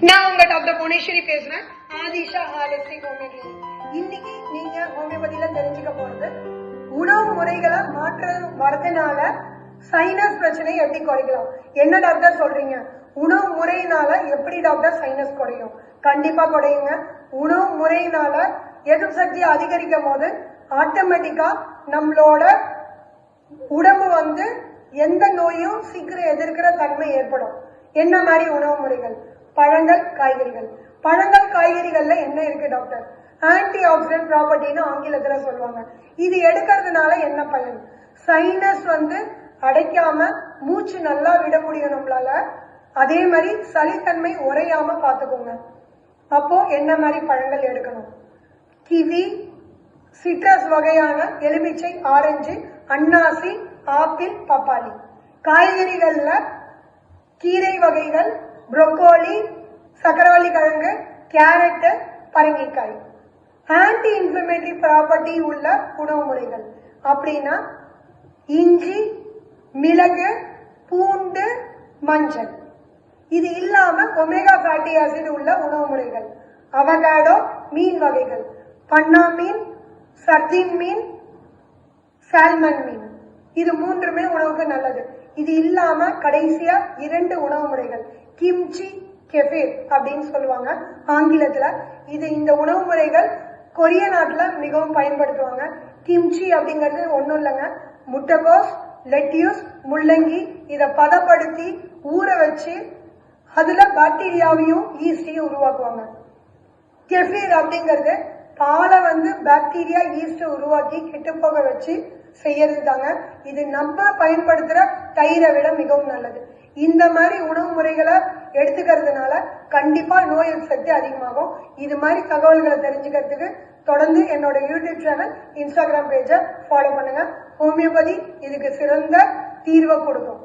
நான் உங்க டாக்டர் புவனேஸ்வரி பேசுறேன், ஆதிஷா ஹாலிஸ்டிக் ஹோமியோபதி. இன்னைக்கு நீங்க ஹோமியோபதியில தெரிஞ்சுக்க போறது உணவு முறைகளை மாற்றம் வரதுனால சைனஸ் பிரச்சனை எப்படி குறைக்கலாம். என்ன டாக்டர் சொல்றீங்க, உணவு முறையினால எப்படி டாக்டர் சைனஸ் குறையும்? கண்டிப்பா குறையுங்க. உணவு முறையினால எதிர்ப்பு சக்தி அதிகரிக்கும் போது ஆட்டோமேட்டிக்கா நம்மளோட உடம்பு எந்த நோயும் சீக்கிரம் எதிர்க்கிற தன்மை ஏற்படும். என்ன மாதிரி உணவு முறைகள்? பழங்கள், காய்கறிகள். பழங்கள், காய்கறிகள்ல என்ன இருக்கு டாக்டர்? ஆன்டி ஆக்சிடென்ட் ப்ராப்பர்ட்டின்னு ஆங்கிலத்துல சொல்லுவாங்க. இது எடுக்கிறதுனால என்ன பயன்? சைனஸ் அடைக்காம மூச்சு நல்லா விட முடியும் நம்மளால. அதே மாதிரி சளித்தன்மை உறையாம பாத்துக்கோங்க. அப்போ என்ன மாதிரி பழங்கள் எடுக்கணும்? கிவி, சிட்ரஸ் வகையான எலுமிச்சை, ஆரஞ்சு, அன்னாசி, ஆப்பிள், பப்பாளி. காய்கறிகள்ல கீரை வகைகள், புரோக்கோலி, சக்கரவள்ளி கிழங்கு, கேரட், பரங்கிக்காய். ஆன்டி இன்ஃபிளமேட்டரி ப்ராப்பர்ட்டி உள்ள உணவு முறைகள் அப்படின்னா இஞ்சி, மிளகு, பூண்டு, மஞ்சள். இது இல்லாம ஒமேகா ஃபேட்டி ஆசிட் உள்ள உணவு முறைகள், அவகாடோ, மீன் வகைகள், பன்னா மீன், சர்தீன் மீன், சால்மன் மீன். இது மூன்றுமே உணவுக்கு நல்லது. இது இல்லாம கடைசியா 2 உணவு முறைகள், கிம்ச்சி, கெஃபீர் அப்படின்னு சொல்லுவாங்க ஆங்கிலத்துல. இந்த உணவு முறைகள் கொரிய நாட்டுல மிகவும் பயன்படுத்துவாங்க. கிம்ச்சி அப்படிங்கிறது ஒண்ணும் இல்லைங்க, முட்டைகோஸ், லெட்யூஸ், முள்ளங்கி இத பதப்படுத்தி ஊற வச்சு அதுல பாக்டீரியாவையும் ஈஸ்டையும் உருவாக்குவாங்க. கெஃபீர் அப்படிங்கிறது பாலை பாக்டீரியா ஈஸ்ட உருவாக்கி கெட்டு போக வச்சு செய்யறது தாங்க. இது நம்ம பயன்படுத்துற தயிரை விட மிகவும் நல்லது. இந்த மாதிரி உணவு முறைகளை எடுத்துக்கிறதுனால கண்டிப்பா நோய் எதிர்ப்பு சக்தி அதிகமாகும். இது மாதிரி தகவல்களை தெரிஞ்சுக்கிறதுக்கு தொடர்ந்து என்னோட யூடியூப் சேனல், இன்ஸ்டாகிராம் பேஜை ஃபாலோ பண்ணுங்க. ஹோமியோபதி இதுக்கு சிறந்த தீர்வை கொடுக்கும்.